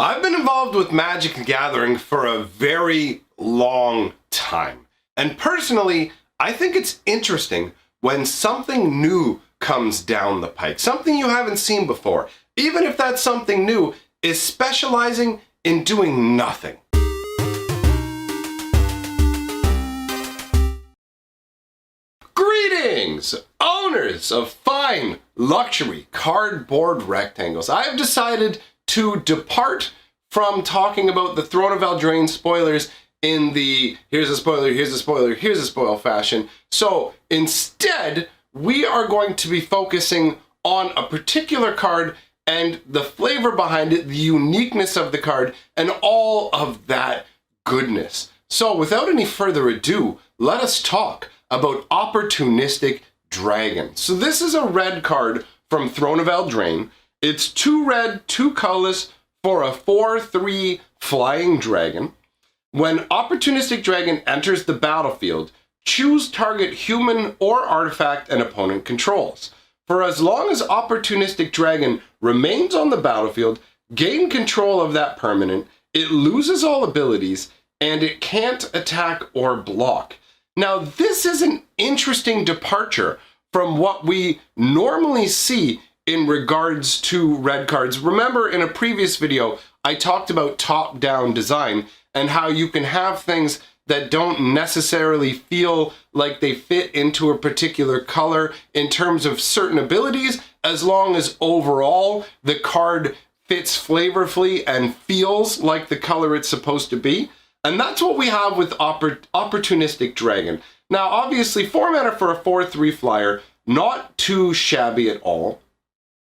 I've been involved with Magic the Gathering for a very long time. And personally, I think it's interesting when something new comes down the pike, something you haven't seen before, even if that something new is specializing in doing nothing. Greetings, owners of fine luxury cardboard rectangles. I've decided to depart from talking about the Throne of Eldraine spoilers in the here's a spoiler, here's a spoiler, here's a spoil fashion. So instead, we are going to be focusing on a particular card and the flavor behind it, the uniqueness of the card, and all of that goodness. So without any further ado, let us talk about Opportunistic Dragon. So this is a red card from Throne of Eldraine. It's 2 red, 2 colorless for a 4/3 flying dragon. When Opportunistic Dragon enters the battlefield, choose target human or artifact an opponent controls. For as long as Opportunistic Dragon remains on the battlefield, gain control of that permanent, it loses all abilities, and it can't attack or block. Now, this is an interesting departure from what we normally see in regards to red cards. Remember, in a previous video, I talked about top-down design and how you can have things that don't necessarily feel like they fit into a particular color in terms of certain abilities, as long as overall the card fits flavorfully and feels like the color it's supposed to be. And that's what we have with Opportunistic Dragon. Now, obviously, 4 mana for a 4/3 flyer, not too shabby at all.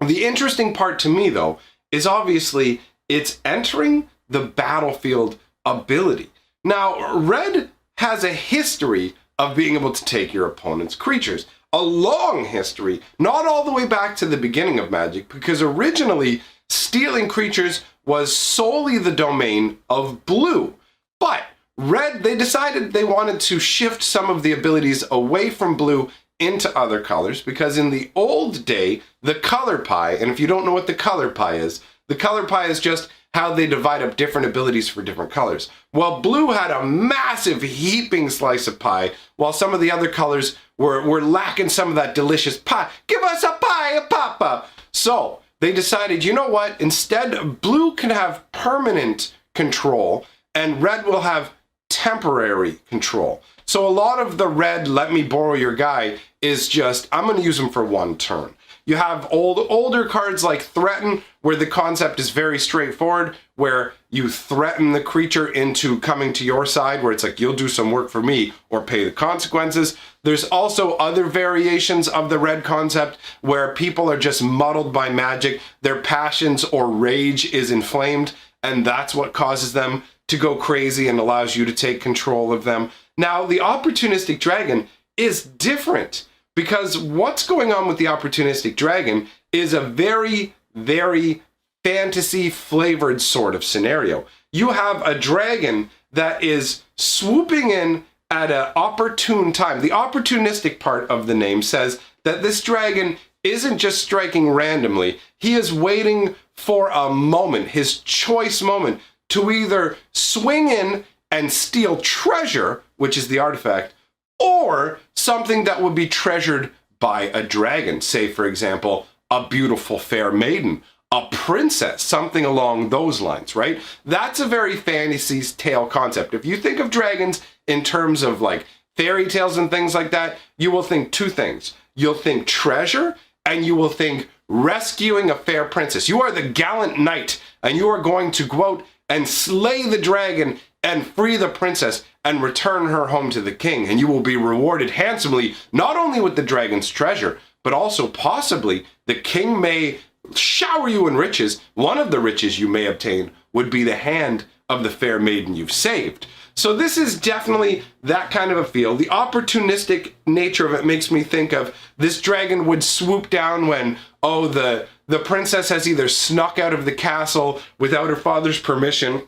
The interesting part to me, though, is obviously it's entering the battlefield ability. Now, red has a history of being able to take your opponent's creatures. A long history, not all the way back to the beginning of Magic, because originally stealing creatures was solely the domain of blue. But red, they decided they wanted to shift some of the abilities away from blue into other colors, because in the old day, the color pie, and if you don't know what the color pie is just how they divide up different abilities for different colors. Well, blue had a massive heaping slice of pie, while some of the other colors were lacking some of that delicious pie. Give us a pie, a pop-up. So they decided, you know what? Instead, blue can have permanent control, and red will have temporary control. So a lot of the red, let me borrow your guy, is just, I'm going to use them for 1 turn. You have older cards like Threaten, where the concept is very straightforward, where you threaten the creature into coming to your side, where it's like, you'll do some work for me or pay the consequences. There's also other variations of the red concept where people are just muddled by magic, their passions or rage is inflamed, and that's what causes them to go crazy and allows you to take control of them. Now, the Opportunistic Dragon is different, because what's going on with the Opportunistic Dragon is a very, very fantasy-flavored sort of scenario. You have a dragon that is swooping in at an opportune time. The opportunistic part of the name says that this dragon isn't just striking randomly. He is waiting for a moment, his choice moment, to either swing in and steal treasure, which is the artifact, or something that would be treasured by a dragon. Say, for example, a beautiful fair maiden, a princess, something along those lines, right? That's a very fantasy tale concept. If you think of dragons in terms of like fairy tales and things like that, you will think 2 things. You'll think treasure, and you will think rescuing a fair princess. You are the gallant knight, and you are going to go out and slay the dragon and free the princess and return her home to the king. And you will be rewarded handsomely, not only with the dragon's treasure, but also possibly the king may shower you in riches. One of the riches you may obtain would be the hand of the fair maiden you've saved. So this is definitely that kind of a feel. The opportunistic nature of it makes me think of this dragon would swoop down when, oh, the princess has either snuck out of the castle without her father's permission.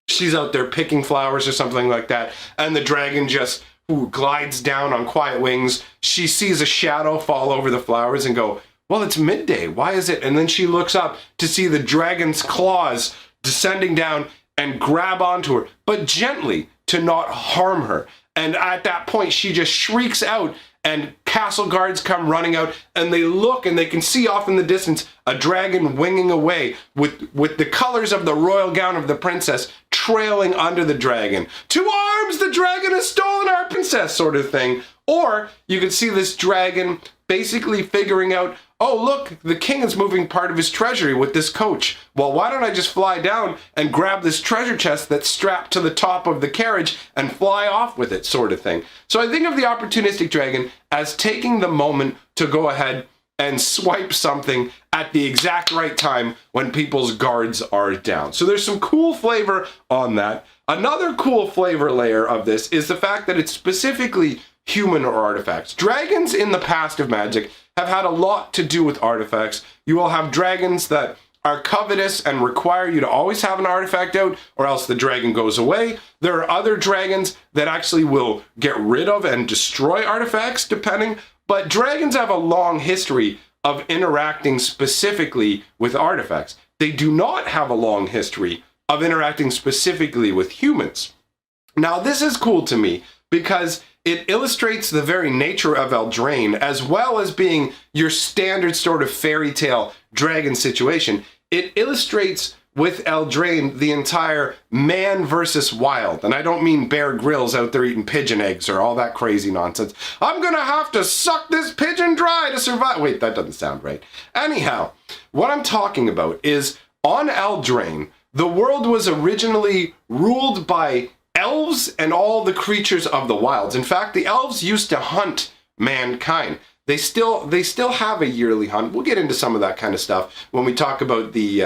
She's out there picking flowers or something like that, and the dragon just glides down on quiet wings. She sees a shadow fall over the flowers and go, well, it's midday. Why is it? And then she looks up to see the dragon's claws descending down and grab onto her, but gently, to not harm her. And at that point, she just shrieks out, and castle guards come running out, and they look, and they can see off in the distance a dragon winging away with the colors of the royal gown of the princess trailing under the dragon. To arms, the dragon has stolen our princess, sort of thing. Or you could see this dragon basically figuring out, oh, look, the king is moving part of his treasury with this coach. Well, why don't I just fly down and grab this treasure chest that's strapped to the top of the carriage and fly off with it, sort of thing. So I think of the opportunistic dragon as taking the moment to go ahead and swipe something at the exact right time when people's guards are down. So there's some cool flavor on that. Another cool flavor layer of this is the fact that it's specifically human or artifacts. Dragons in the past of Magic have had a lot to do with artifacts. You will have dragons that are covetous and require you to always have an artifact out, or else the dragon goes away. There are other dragons that actually will get rid of and destroy artifacts, depending. But dragons have a long history of interacting specifically with artifacts. They do not have a long history of interacting specifically with humans. Now, this is cool to me because it illustrates the very nature of Eldraine, as well as being your standard sort of fairy tale dragon situation. It illustrates with Eldraine the entire man versus wild. And I don't mean Bear Grylls out there eating pigeon eggs or all that crazy nonsense. I'm gonna have to suck this pigeon dry to survive. Wait, that doesn't sound right. Anyhow, what I'm talking about is on Eldraine, the world was originally ruled by elves and all the creatures of the wilds. In fact, the elves used to hunt mankind. They still have a yearly hunt. We'll get into some of that kind of stuff when we talk about the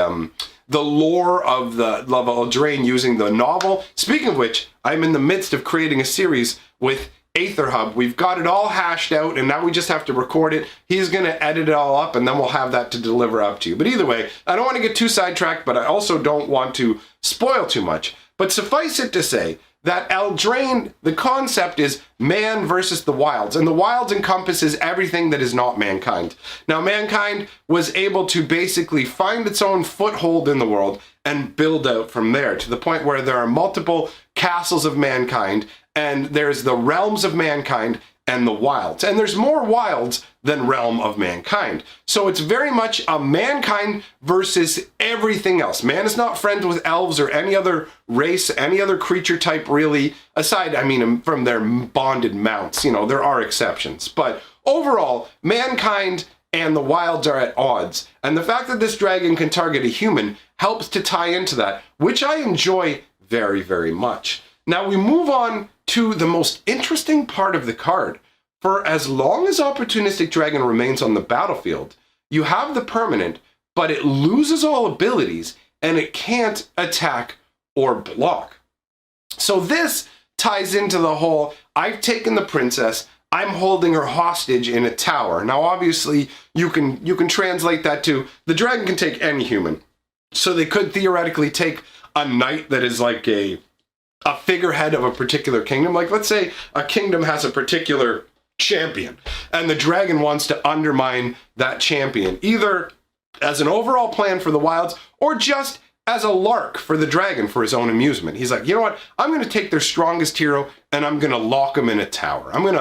lore of the Eldraine using the novel. Speaking of which, I'm in the midst of creating a series with Aetherhub. We've got it all hashed out, and now we just have to record it. He's going to edit it all up, and then we'll have that to deliver up to you. But either way, I don't want to get too sidetracked, but I also don't want to spoil too much. But suffice it to say that Eldraine, the concept is man versus the wilds, and the wilds encompasses everything that is not mankind. Now, mankind was able to basically find its own foothold in the world and build out from there, to the point where there are multiple castles of mankind, and there's the realms of mankind and the wilds. And there's more wilds than realm of mankind. So it's very much a mankind versus everything else. Man is not friends with elves or any other race, any other creature type really, aside, I mean, from their bonded mounts. You know, there are exceptions. But overall, mankind and the wilds are at odds. And the fact that this dragon can target a human helps to tie into that, which I enjoy very, very much. Now we move on to the most interesting part of the card. For as long as Opportunistic Dragon remains on the battlefield, you have the permanent, but it loses all abilities and it can't attack or block. So this ties into the whole, I've taken the princess, I'm holding her hostage in a tower. Now obviously you can translate that to, the dragon can take any human. So they could theoretically take a knight that is like a figurehead of a particular kingdom. Like, let's say a kingdom has a particular champion, and the dragon wants to undermine that champion, either as an overall plan for the wilds, or just as a lark for the dragon for his own amusement. He's like, you know what? I'm going to take their strongest hero, and I'm going to lock him in a tower. I'm going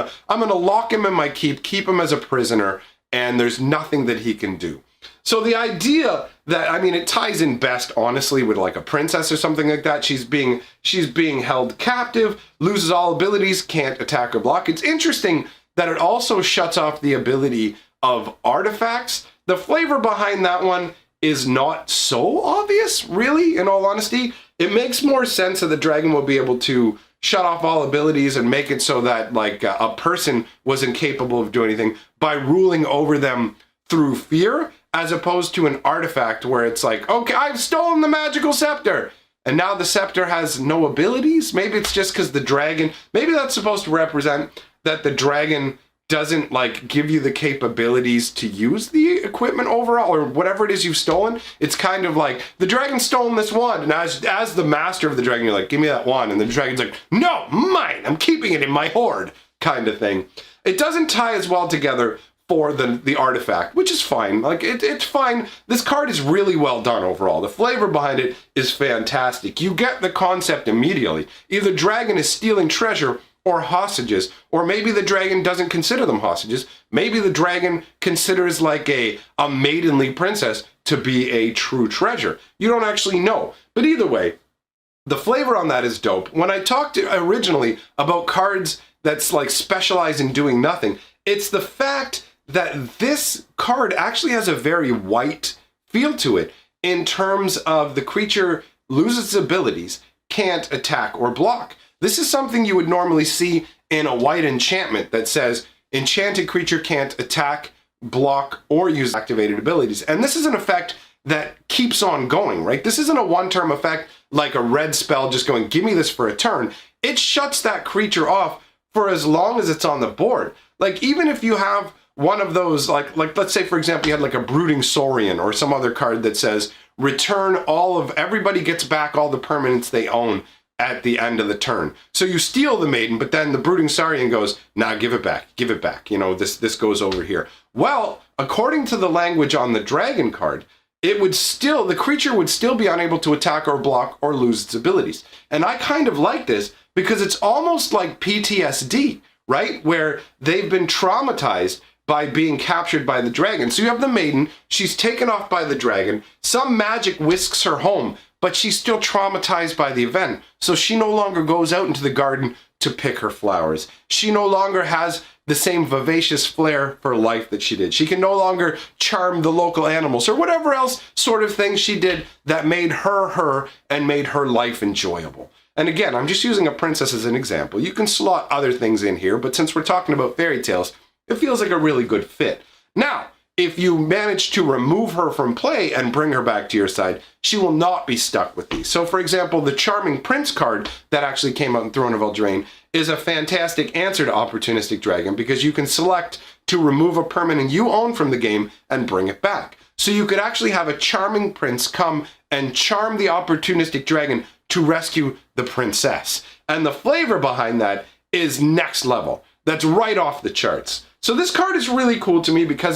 to lock him in my keep him as a prisoner, and there's nothing that he can do. So the idea that, I mean, it ties in best, honestly, with like a princess or something like that. She's being held captive, loses all abilities, can't attack or block. It's interesting that it also shuts off the ability of artifacts. The flavor behind that one is not so obvious, really, in all honesty. It makes more sense that the dragon will be able to shut off all abilities and make it so that like a person was incapable of doing anything by ruling over them through fear, as opposed to an artifact where it's like, okay, I've stolen the magical scepter, and now the scepter has no abilities. Maybe it's just because the dragon, maybe that's supposed to represent that the dragon doesn't like give you the capabilities to use the equipment overall, or whatever it is you've stolen. It's kind of like, the dragon's stolen this wand, and as the master of the dragon, you're like, give me that wand, and the dragon's like, no, mine, I'm keeping it in my hoard, kind of thing. It doesn't tie as well together for the artifact, which is fine. Like, it's fine. This card is really well done overall. The flavor behind it is fantastic. You get the concept immediately. Either dragon is stealing treasure or hostages, or maybe the dragon doesn't consider them hostages. Maybe the dragon considers like a maidenly princess to be a true treasure. You don't actually know. But either way, the flavor on that is dope. When I talked originally about cards that's like specialize in doing nothing, it's the fact that this card actually has a very white feel to it in terms of the creature loses its abilities, can't attack or block. This is something you would normally see in a white enchantment that says enchanted creature can't attack, block, or use activated abilities. And this is an effect that keeps on going, right? This isn't a one-term effect like a red spell just going, give me this for a turn. It shuts that creature off for as long as it's on the board. Like, even if you have one of those, like let's say, for example, you had like a Brooding Saurian or some other card that says, return everybody gets back all the permanents they own at the end of the turn. So you steal the maiden, but then the Brooding Saurian goes, nah, give it back. You know, this goes over here. Well, according to the language on the dragon card, the creature would still be unable to attack or block or lose its abilities. And I kind of like this because it's almost like PTSD, right? Where they've been traumatized by being captured by the dragon. So you have the maiden, she's taken off by the dragon, some magic whisks her home, but she's still traumatized by the event. So she no longer goes out into the garden to pick her flowers. She no longer has the same vivacious flair for life that she did. She can no longer charm the local animals or whatever else sort of thing she did that made her her and made her life enjoyable. And again, I'm just using a princess as an example. You can slot other things in here, but since we're talking about fairy tales, it feels like a really good fit. Now, if you manage to remove her from play and bring her back to your side, she will not be stuck with these. So for example, the Charming Prince card that actually came out in Throne of Eldraine is a fantastic answer to Opportunistic Dragon because you can select to remove a permanent you own from the game and bring it back. So you could actually have a Charming Prince come and charm the Opportunistic Dragon to rescue the princess. And the flavor behind that is next level. That's right off the charts. So this card is really cool to me because